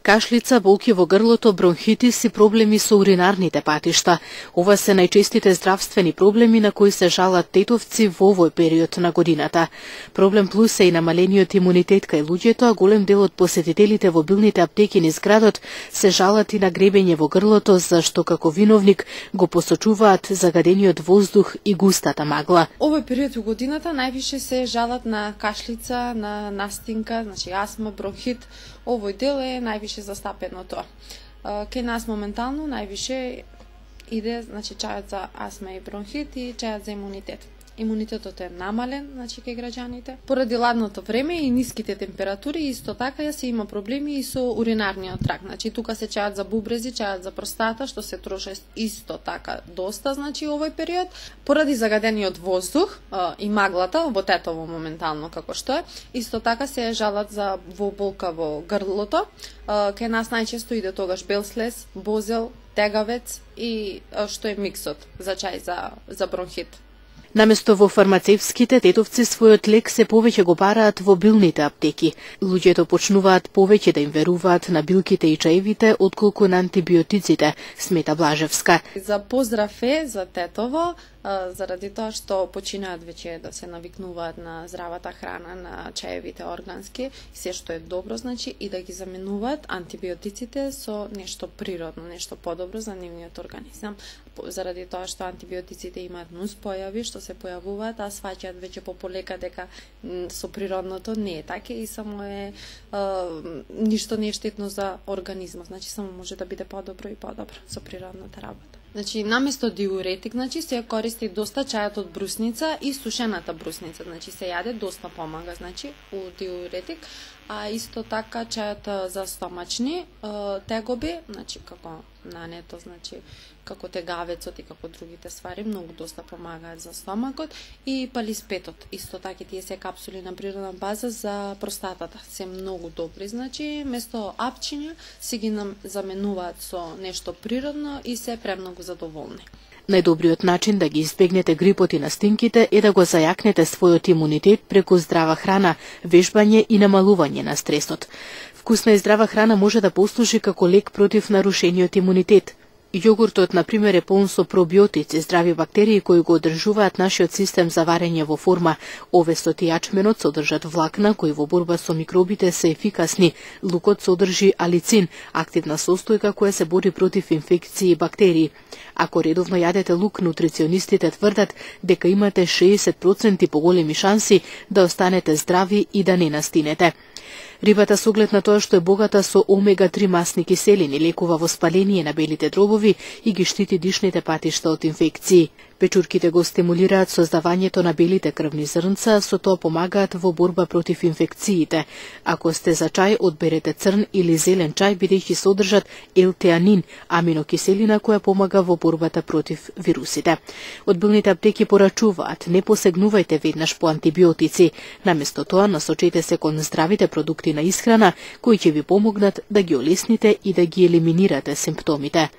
Кашлица, болки во грлото, бронхитис и проблеми со уринарните патишта. Ова се најчестите здравствени проблеми на кои се жалат тетовци во овој период на годината. Проблем плюс е и намалениот имунитет кај луѓето, а голем дел од посетителите во билните аптеки низ градот се жалат и на гребење во грлото, зашто како виновник го посочуваат загадениот воздух и густата магла. Овој период во годината највише се жалат на кашлица, на настинка, значи астма, бронхит. Овој дел е највише застапено тоа. Кај нас моментално највише иде, значи, чајот за астма и бронхит и чајот за имунитет. Имунитетот е намален, значи, кај граѓаните. Поради ладното време и ниските температури, исто така се има проблеми и со уринарниот трак. Значи, тука се чајат за бубрези, чајат за простата, што се троше исто така доста, значи, овој период. Поради загадениот воздух и маглата, во Тетово моментално како што е, исто така се жалат за болка во грлото. Кај нас најчесто иде тогаш бел слез, бозел, тегавец и што е миксот за чај за бронхит. Наместо во фармацевските, тетовци својот лек се повеќе го бараат во билните аптеки. Луѓето почнуваат повеќе да им веруваат на билките и чаевите отколку на антибиотиците, смета Блажевска. За поздрав е за Тетово, заради тоа што починаат веќе да се навикнуваат на здравата храна, на чаевите органски, се што е добро, значи, и да ги заменуваат антибиотиците со нешто природно, нешто подобро за нивниот организам, заради тоа што антибиотиците имаат нуспојави што се појавуваат, а сваќаат веќе по полека дека со природното не е така и само е ништо не е штетно за организмот, значи само може да биде подобро и подобро со природната работа. Значи, наместо диуретик, значи, се користи доста чајот од брусница и сушената брусница, значи, се јаде, доста помага, значи, у диуретик, а исто така чајот за стомачни тегоби, значи, како нането, значи, како тегавецот и како другите ствари, многу доста помагаат за стомакот, и палиспетот, исто така тие се капсули на природна база за простатата, се многу добри, значи, место апчиња си ги заменуваат со нешто природно и се премногу задоволни. Најдобриот начин да ги избегнете грипот и настинките е да го зајакнете својот имунитет преку здрава храна, вежбање и намалување на стресот. Вкусна и здрава храна може да послужи како лек против нарушениот имунитет. Јогуртот, например, е полн со пробиотици, здрави бактерии кои го одржуваат нашиот систем за варење во форма. Овесот и јачменот содржат влакна кои во борба со микробите се ефикасни. Лукот содржи алицин, активна состојка која се бори против инфекции и бактерии. Ако редовно јадете лук, нутриционистите тврдат дека имате 60% поголеми шанси да останете здрави и да не настинете. Рибата, со оглед на тоа што е богата со омега-3 масни киселини, лекува воспаление на белите дробови и ги штити дишните патишта од инфекции. Печурките го стимулираат создавањето на белите крвни зрнца, со тоа помагаат во борба против инфекциите. Ако сте за чај, одберете црн или зелен чај, бидејќи содржат елтеанин, аминокиселина која помага во борбата против вирусите. Од билните аптеки порачуваат: не посегнувајте веднаш по антибиотици. Наместо тоа, насочете се кон здравите продукти на исхрана, кои ќе ви помогнат да ги олесните и да ги елиминирате симптомите.